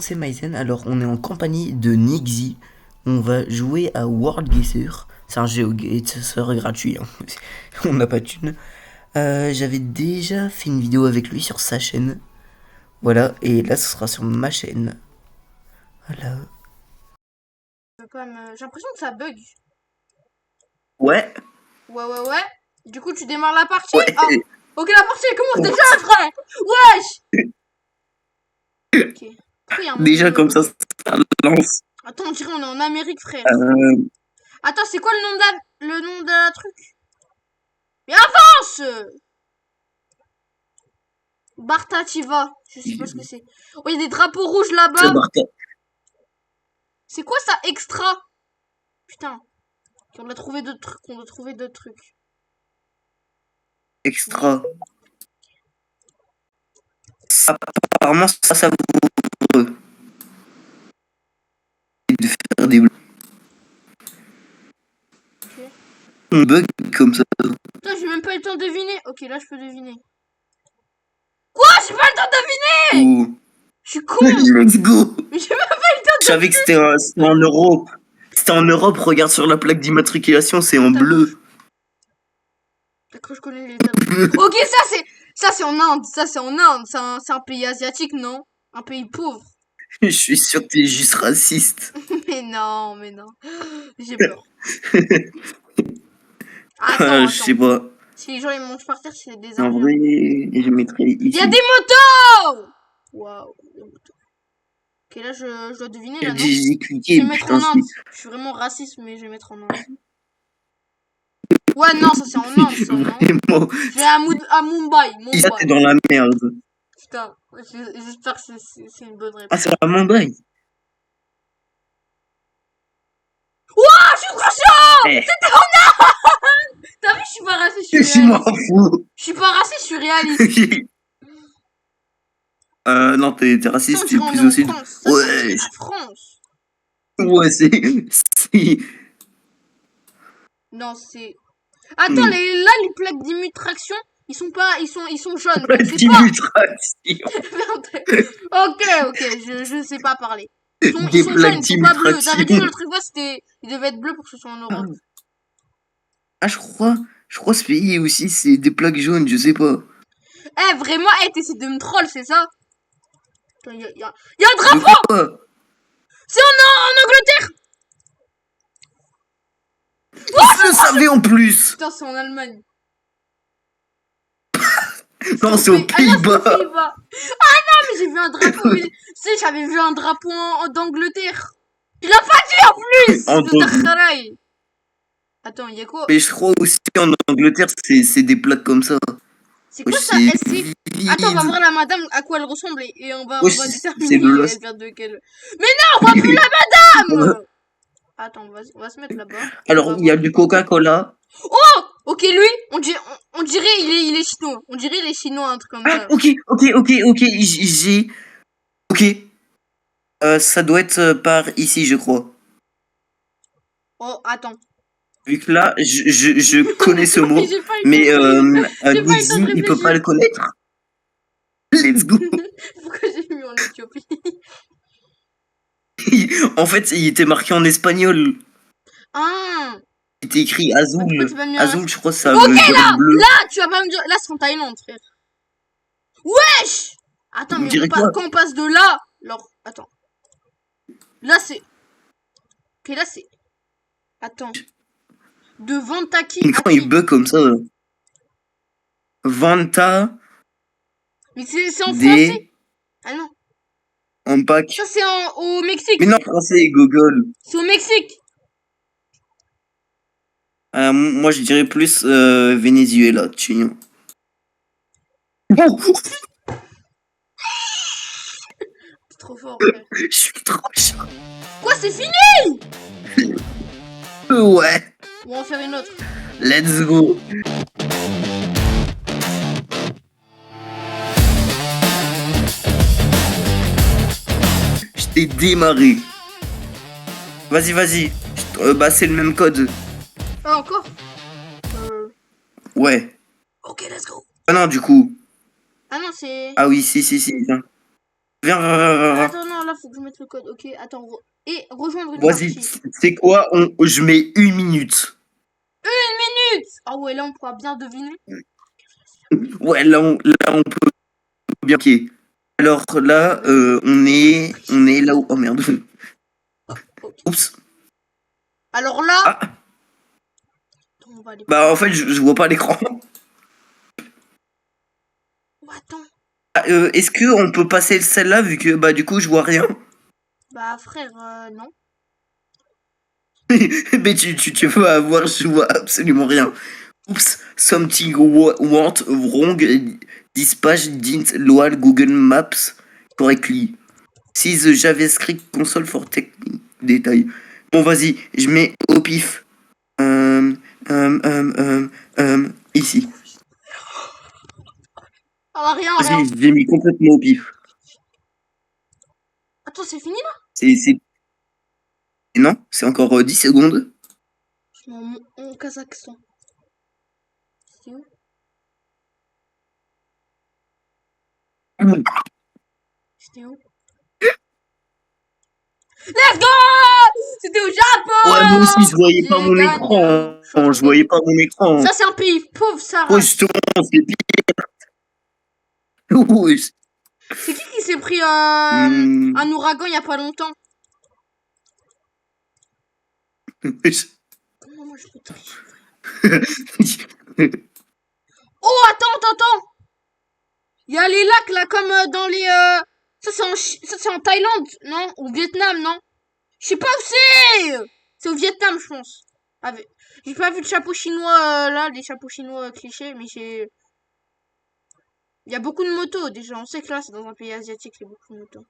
monde, c'est Maizen. Alors, on est en compagnie de Nixie. On va jouer à World Guesser. C'est un GeoGuessr gratuit. Hein. On n'a pas de thune. J'avais déjà fait une vidéo avec lui sur sa chaîne. Voilà, et là, ce sera sur ma chaîne. Voilà. J'ai l'impression que ça bug. Ouais. Ouais. Du coup, tu démarres la partie. Ouais. Ah, ok, la partie elle commence déjà, frère. Wesh. Ok. Pourquoi il y a un Déjà, mot comme ça lance. Attends, on dirait on est en Amérique, frère. Euh, Attends, c'est quoi le nom de la truc? Mais avance! Bartativa. Je sais pas ce que c'est. Oh, il y a des drapeaux rouges là-bas. C'est quoi ça, extra? Putain. Ok, on a trouvé d'autres trucs. On doit trouver d'autres trucs. Extra. Apparemment, ça vous de faire des Ok. bugs comme ça. Putain, j'ai même pas eu le temps de deviner. Ok, là, je peux deviner. Quoi? J'ai pas le temps de deviner! Oh. Je suis con! Let's go. Mais j'ai même pas eu le temps Je savais que c'était en Europe. C'était en Europe, regarde sur la plaque d'immatriculation, c'est en bleu. D'accord, je connais les tables. Ok, ça c'est en Inde. Ça c'est en Inde. C'est un pays asiatique, non? Un pays pauvre. Je suis sûr que t'es juste raciste. Mais non. J'ai peur. Attends. Je sais pas. Si les gens ils mangent par terre, c'est des En Indiens. vrai, je mettrais Il y a ici. des motos! Waouh. Ok, là je dois deviner là, non? J'ai Je cliqué, vais mettre putain, en Inde. Je suis vraiment raciste, mais je vais mettre en Inde. Ouais, non, ça c'est en Inde, ça, non? vraiment. Je vais à Mumbai. Ça, t'es dans la merde. Putain, j'espère que c'est une bonne Ah, réponse. c'est à Mumbai. Ouah, je suis trop chaud! Eh, C'était en Inde! T'as vu, je suis pas raciste, je suis je m'en réaliste. fous. Je suis pas raciste, je suis réaliste. Non, t'es Ça, on raciste, t'es dirait on est plus au en sud. France. Ça, on dirait Ouais, la France. ouais, c'est. Non, c'est... Attends, là, les plaques d'immutation, ils sont pas... Ils sont jaunes, Pas donc c'est pas... d'immigration. Merde. Ok, je sais pas parler. Ils Des sont jaunes, plaques ils sont pas bleus. T'avais dit dans d'immigration. le truc, c'était... Ils devaient être bleus pour que ce soit en Ah, Europe. je crois ce pays aussi, c'est des plaques jaunes, je sais pas. Eh, vraiment, t'essaies de me troll, c'est ça? Attends, y a un De drapeau! quoi? C'est en Angleterre! Je le savais en plus. Putain, c'est en Allemagne. Non, c'est aux Ah non, c'est aux Pays-Bas. Pays-Bas. Ah non, mais j'ai vu un drapeau. Mais tu sais, j'avais vu un drapeau d'Angleterre. Il a pas dit en plus En de Dakharaï. Attends, il y a quoi? Mais je crois aussi en Angleterre, c'est des plaques comme ça. C'est quoi Wesh, ça? c'est Attends, on va vide. voir la madame à quoi elle ressemble et on Wesh, va c'est de déterminer l'os. elle vient de quelle. Mais non, on voit plus la madame! Attends, on va se mettre là-bas et on Alors, va il y a voir. du Coca-Cola. Oh! Ok, lui, on dirait il est chinois. On dirait il est chinois, un truc comme Ah, ça. ok. J'ai. Ok. Ça doit être par ici, je crois. Oh, attends. Vu que là, je connais ce Mais mot, j'ai pas eu le temps mais de... J'ai pas eu le temps de Nixie, il peut pas réfléchir. le connaître. Let's go. Pourquoi j'ai mis en Éthiopie? En fait, il était marqué en espagnol. Ah! Il était écrit Bah, pourquoi tu Azul. vas me dire Azul, je crois, ça Ok, veut dire bleu. là, tu vas pas me dire... Là, c'est en Thaïlande, frère. Wesh! Attends, Vous mais direz quoi? quand on passe de là... Alors, attends. Là, c'est... Ok, là, c'est... Attends. De Vantaki à Quand il qui? bug comme ça. Vanta Mais c'est en français. des Ah non. en pack. Ça, c'est au Mexique. Mais non, français, Google. C'est au Mexique. Moi, je dirais plus Venezuela, tu C'est trop fort, frère. Je suis trop chaud. Quoi, c'est fini? Ouais, On va en faire une autre. let's go. Je t'ai démarré. Vas-y. Bah, c'est le même code. Ah, encore? Ouais. Ok, let's go. Ah non, du coup. Ah non, c'est... Ah oui, si, viens. Viens. Attends, non, là, faut que mettre le code. Ok, attends. Et rejoindre une Vas-y, partie. c'est quoi? Je mets 1 minute. Ah ouais, là, on pourra bien deviner. Ouais, là, on peut bien. Ok. Alors là, Vas-y. on est là où. Oh merde. Ok. Oups. Alors là, Ah, on va aller par bah en là. fait, je vois pas l'écran. Oh, attends. Ah, est-ce que on peut passer celle-là vu que bah du coup je vois rien? Bah, frère, non. Mais tu veux avoir, je vois absolument rien. Oops, something went wrong. This page didn't load Google Maps correctly. See the JavaScript console for technique. Détail. Bon, vas-y, je mets au pif. Ici. Ah, rien, rien. Vas-y, j'ai mis complètement au pif. Attends, c'est fini là? C'est... Non, c'est encore 10 secondes. Je suis en Kazakhstan. C'est où? C'était où? Let's go! C'était au Ouais, moi aussi, je Japon! voyais pas J'ai mon gagné. écran. Je suis en train Je de voyais gagner. pas mon écran. Ça, c'est un pays pauvre, sa Ouais, race. justement, c'est pire. Ouais. C'est qui s'est pris Hmm. un ouragan il y a pas longtemps? Comment moi je peux tricher? Oh, attends! Il y a les lacs là, comme dans les. Ça, c'est en Thaïlande, non? Ou Vietnam, non? Je sais pas où c'est! C'est au Vietnam, je pense. J'ai pas vu de chapeau chinois là, des chapeaux chinois clichés, mais j'ai. Il y a beaucoup de motos déjà. On sait que là, c'est dans un pays asiatique, il y a beaucoup de motos.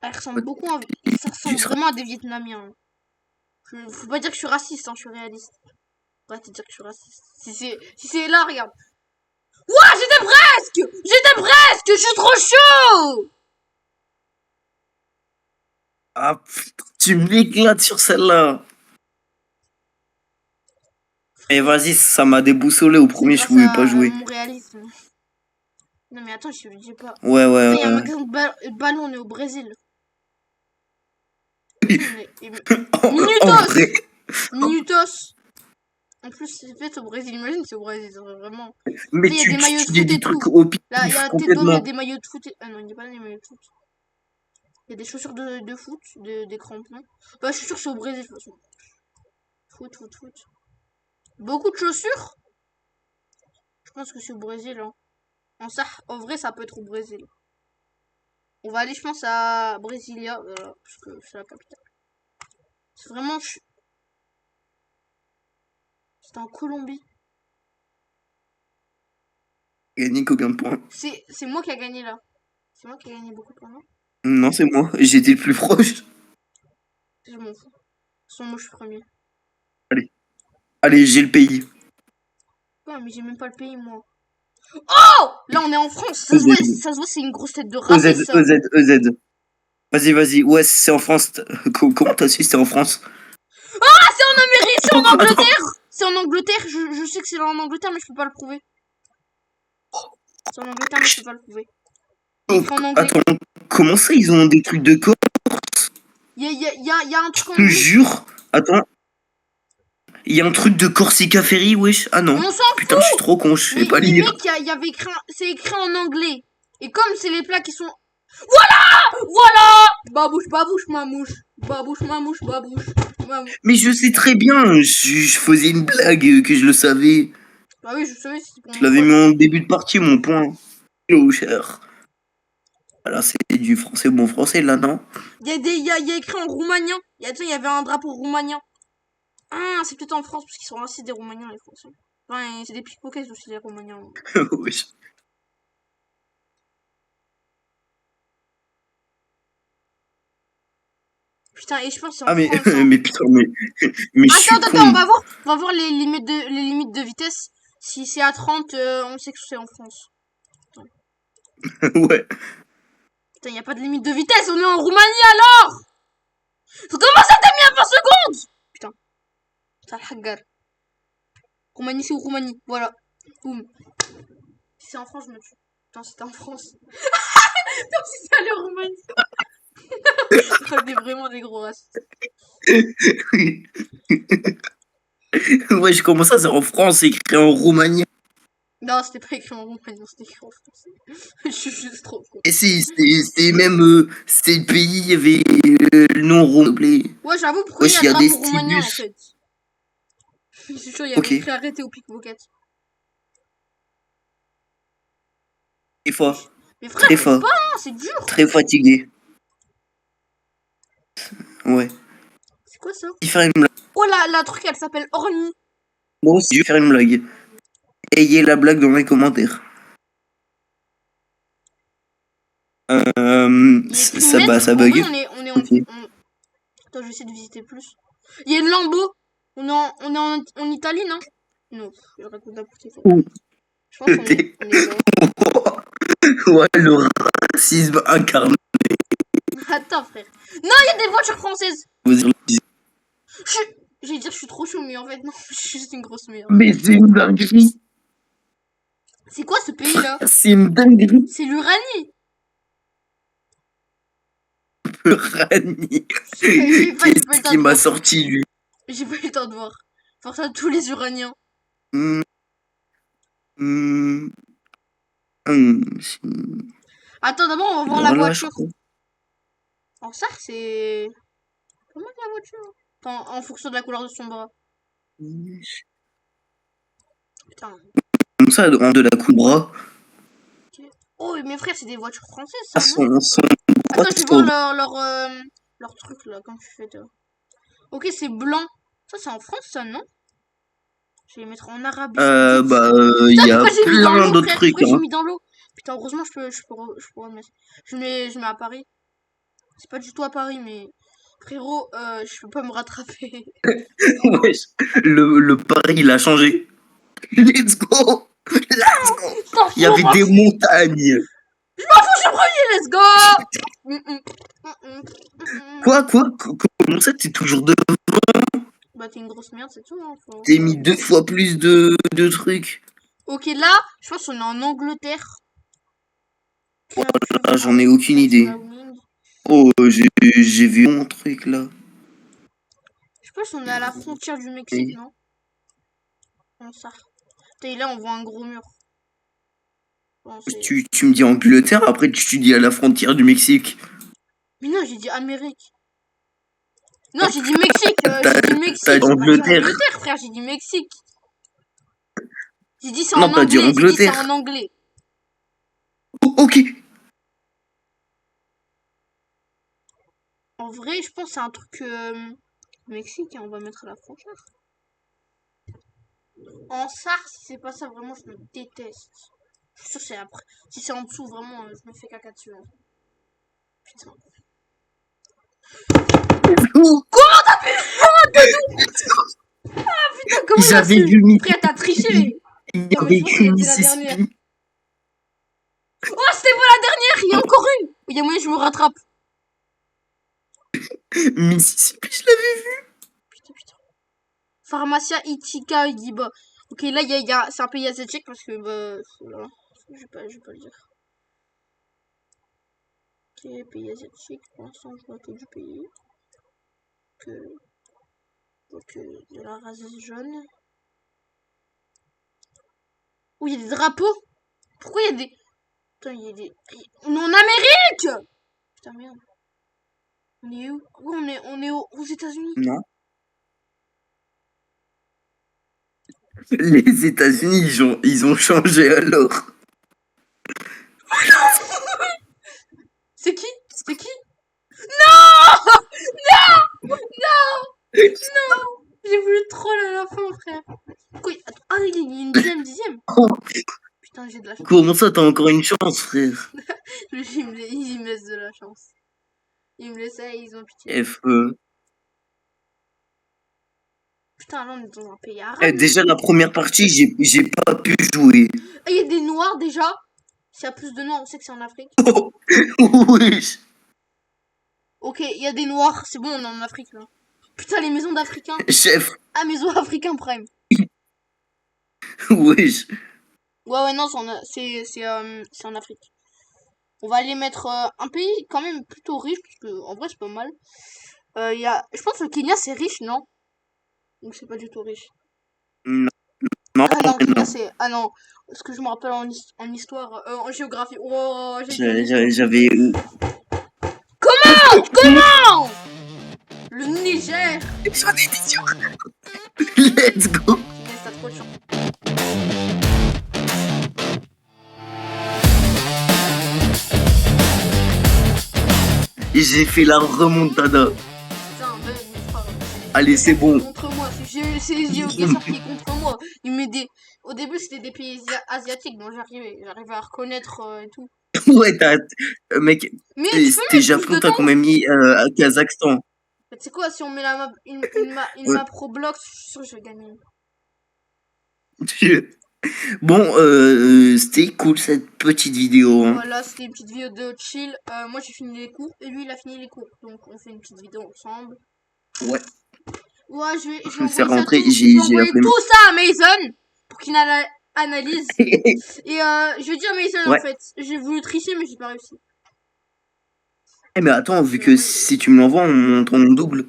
Ah, ça Tu ressemble seras- vraiment à des Vietnamiens. Faut pas dire que je suis raciste, hein, je suis réaliste. Faut pas te dire que je suis raciste. Si c'est là, regarde. Ouah, J'étais presque! Je suis trop chaud! Ah, putain, tu m'éclates sur celle-là. Et vas-y, ça m'a déboussolé au C'est premier, je grâce pouvais pas à jouer. mon réalisme. Non mais attends, je dis pas. Ouais, Attends, ouais, il y a un ouais. magasin de ballons, on est au Brésil. Attends, En Minutos! vrai. Minutos! En plus, c'est fait au Brésil, imagine, c'est au Brésil, c'est vraiment. Mais Là, il y a des maillots de tu dis foot des et trucs tout. au Là, il y pif a tes dômes, il y a complètement. des maillots de foot. Ah non, il n'y a pas des maillots de foot. Il y a des chaussures de foot, des crampons. Bah, je suis sûr que c'est au Brésil, de toute façon. Foot. Beaucoup de chaussures? Je pense que c'est au Brésil, hein. En vrai, ça peut être au Brésil. On va aller, je pense, à Brasilia, voilà, parce que c'est la capitale. C'est vraiment... C'est en Colombie. Gagné combien de points? C'est moi qui a gagné, là. C'est moi qui ai gagné beaucoup de points, non? Non, c'est moi. J'étais le plus proche. Je m'en fous. De toute façon, moi, je suis premier. Allez, allez, j'ai le pays. Ouais, mais j'ai même pas le pays, moi. Oh! Là, on est en France. EZ, Ça se voit, c'est une grosse tête de EZ, raciste, ça. EZ, EZ. Vas-y. Ouais, c'est en France. Comment t'as su c'était en France? Ah, c'est en Amérique, c'est en Attends. Angleterre! C'est en Angleterre, je sais que c'est en Angleterre, mais je peux pas le prouver. C'est en Angleterre, mais je peux pas le prouver. Il est écrit en anglais. Attends, comment ça, ils ont des trucs de corps? Il y a un truc Je en te anglais. jure. Attends, il y a un truc de Corsica Ferry, wesh. Ah non. On s'en Putain, je suis fout! trop con, je sais pas Mais lire. mec, il y avait écrit, c'est écrit en anglais. Et comme c'est les plats qui sont... Voilà! Babouche, mamouche. Babouche. Mais je sais très bien, je faisais une blague que je le savais. Bah oui, je savais, c'était pour Je mon l'avais mis pote. en début de partie, mon point. Hello, cher. Voilà, c'est du français, bon français, là, non? Il y a écrit en roumanien. Il y avait un drapeau roumanien. Ah, c'est peut-être en France, parce qu'ils sont racistes des Roumaniens, les Français. Enfin, c'est des pickpockets aussi, les Roumaniens. Wesh. Putain, et je pense que c'est en Ah, mais, France, hein. mais putain, mais je suis Attends, con. on va voir les limites de vitesse. Si c'est à 30, on sait que c'est en France. Ouais. Putain, y a pas de limite de vitesse, on est en Roumanie alors! Comment ça t'as mis à 20 secondes? Putain, ça le haggar. Roumanie, c'est où Roumanie? Voilà. Boum. Si c'est en France, je me tue. Putain, c'était en France. vraiment des gros racistes. Ouais, je commence à ça en France, c'est écrit en roumanien. Non, c'était pas écrit en roumain, c'était écrit en français. Je suis juste trop con. Et si, c'était même, c'était le pays, il y avait le nom roumain. Ouais, j'avoue, pourquoi il y Wesh, a il y le a des drapeau roumanien en stylus. fait? Je suis sûr, il y avait Ok, écrit arrêté au pickpocket. très fort, Mais frère, très t'aides fort, pas, hein, c'est dur. très fatigué. Ouais. C'est quoi ça? Je vais faire une blague. Oh la truc, elle s'appelle Orni. Moi aussi, je vais faire une blague. Ayez la blague dans les commentaires. Il y a écrit Ça, bah, maître. ça En vrai, bug. on est Ok. Attends, je vais essayer de visiter plus. Il y a une Lambo. On est en Italie, non? Non, je raconte n'importe quoi. Ouh. Je pense qu'on est là. Ouais, le racisme incarné. Attends, frère. Non, il y a des voitures françaises. Je- J'allais dire, je suis trop chaud, mais en fait, non, je suis juste une grosse merde. Mais c'est une dinguerie. C'est quoi ce pays-là? C'est une dinguerie. C'est l'Uranie. Le Rani. J'ai pas eu le Qu'est-ce temps qui de m'a voir. sorti, lui? J'ai pas eu le temps de voir. Pour ça, tous les Uraniens. Hmm, hmm, hmm, Attends, d'abord, on va voir la alors là, je voiture. crois. En ça, c'est pas mal la voiture. Attends, en fonction de la couleur de son bras. Putain. Comme ça, en de la coulbra. Oh, mais frère, c'est des voitures françaises, Ah, ça, non? son bras, Attends, je vais voir leur truc, là, comme tu fais, toi. Ok, c'est blanc. Ça, c'est en France, ça, non? Je vais les mettre en Arabie Saoudite. bah, il Putain, y a pourquoi j'ai mis dans plein l'eau, d'autres frère? trucs, Pourquoi j'ai hein. mis dans l'eau? Putain, heureusement, je peux remettre. Je mets à Paris. C'est pas du tout à Paris, mais frérot, je peux pas me rattraper. Wesh, le pari, il a changé. Let's go! Let's go! Je t'en Il y fous, avait on m'en des fout, montagnes. je suis premier, let's go! Quoi? Comment ça, t'es toujours deux? Bah, t'es une grosse merde, c'est tout, hein. T'es mis 2 fois plus de trucs. Ok, là, je pense qu'on est en Angleterre. Là, j'en ai aucune idée. Oh, j'ai vu mon truc, là. Je pense qu'on est à la frontière du Mexique, non? Comment ça? Et là, on voit un gros mur. Bon, Tu me dis Angleterre, après tu dis à la frontière du Mexique. mais non, j'ai dit Amérique. Non, j'ai dit Mexique. J'ai dit Mexique. T'as dit J'ai pas dit Angleterre. Angleterre, frère. J'ai dit Mexique. J'ai dit c'est Non, en t'as dit anglais. J'ai dit c'est Angleterre. en anglais. Oh, ok. En vrai, je pense que c'est un truc Mexique. Hein, on va mettre à la frontière. En SAR, si c'est pas ça, vraiment, je me déteste. Je suis sûr que c'est après. Si c'est en dessous, vraiment, je me fais caca dessus. Hein. Putain. Comment t'as pu putain, comment il a J'avais su? vu Frère, t'as triché. Il y Non, mais avait je pense que écrit c'était la dernière. Mississippi. Oh, c'était pas la dernière. Il y a encore une. Il y a moyen que je me rattrape. Mississippi, je l'avais vu. Putain. Pharmacia Itika Giba. Ok, là, c'est un pays asiatique parce que, bah, voilà. Je vais pas le dire. Ok, pays asiatique. Pour l'instant, je vois que du pays. Que de la race jaune. Oh, il y a des drapeaux. Pourquoi il y a des... Putain, il y a des... On est en Amérique. Putain, merde. On est où? Oui, on est aux États-Unis. Non. Les États-Unis, ils ont changé alors. C'est qui? C'est qui? Non! Non! J'ai voulu troll à la fin, frère. Quoi? Ah, il y a une dixième. Putain, j'ai de la chance. Comment ça, t'as encore une chance, frère? Il me laisse de la chance. Ils me laissent ça et ils ont pitié. FE. Putain, là, on est dans un pays arabe. Déjà, la première partie, j'ai pas pu jouer. Ah, il y a des noirs déjà. S'il y a plus de noirs, on sait que c'est en Afrique. Oui. Ok, il y a des noirs. C'est bon, on est en Afrique là. Putain, les maisons d'Africains. Chef. Ah, maison africain prime. Wesh. Ouais, non, c'est en Afrique. On va aller mettre un pays quand même plutôt riche, parce que en vrai c'est pas mal. Je pense que le Kenya c'est riche, non? Donc c'est pas du tout riche. Non, non, Ah non, Kenya non. c'est... Ah non, ce que je me rappelle en histoire, en géographie. Oh, j'ai dit en histoire. J'avais. Comment? Le Niger! J'en étais sûr. Let's go. Punaise, t'as trop de chance. J'ai fait la remontada. Putain, mais frère, Allez, c'est bon. contre moi, c'est les GeoGuessr qui est contre moi. Il m'aidait. Au début, c'était des pays asiatiques, donc j'arrivais à reconnaître et tout. Ouais, mec, Mais tu peux c'était mettre plus Japon, de t'as temps. quand même mis à Kazakhstan. Mais tu sais quoi, si on met la map, une Ouais. map Roblox, je suis sûr que je vais gagner. Bon, c'était cool cette petite vidéo. Hein. Voilà, c'était une petite vidéo de chill. Moi, j'ai fini les cours et lui, il a fini les cours. Donc, on fait une petite vidéo ensemble. Ouais, Ouais, je vais c'est envoyer ça rentré, tout. Je vais j'ai envoyer appris. tout ça à Mason pour qu'il analyse. Et je vais dire à Mason, en Ouais. fait, j'ai voulu tricher, mais j'ai pas réussi. Eh mais attends, vu que si tu me l'envoies, on monte en double.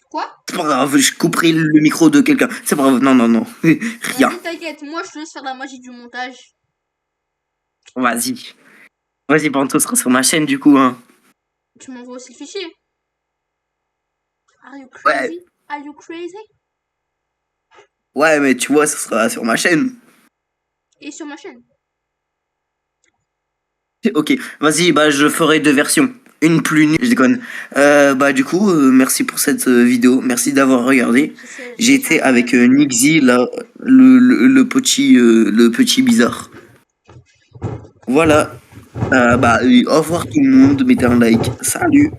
Quoi? C'est pas grave, je couperai le micro de quelqu'un. C'est pas grave, non, non, non. Rien. Vas-y, t'inquiète, moi, je te laisse faire la magie du montage. Vas-y. Vas-y, Panto sera sur ma chaîne du coup. Hein. Tu m'envoies aussi le fichier. Are you Ouais. crazy? Are you crazy? Ouais, mais tu vois, ça sera sur ma chaîne. Et sur ma chaîne. Ok, vas-y, bah je ferai 2 versions. Une plus nulle, je déconne. Bah du coup, merci pour cette vidéo. Merci d'avoir regardé. J'étais avec Nixie, là, le petit bizarre. Voilà. Bah au revoir tout le monde, mettez un like. Salut.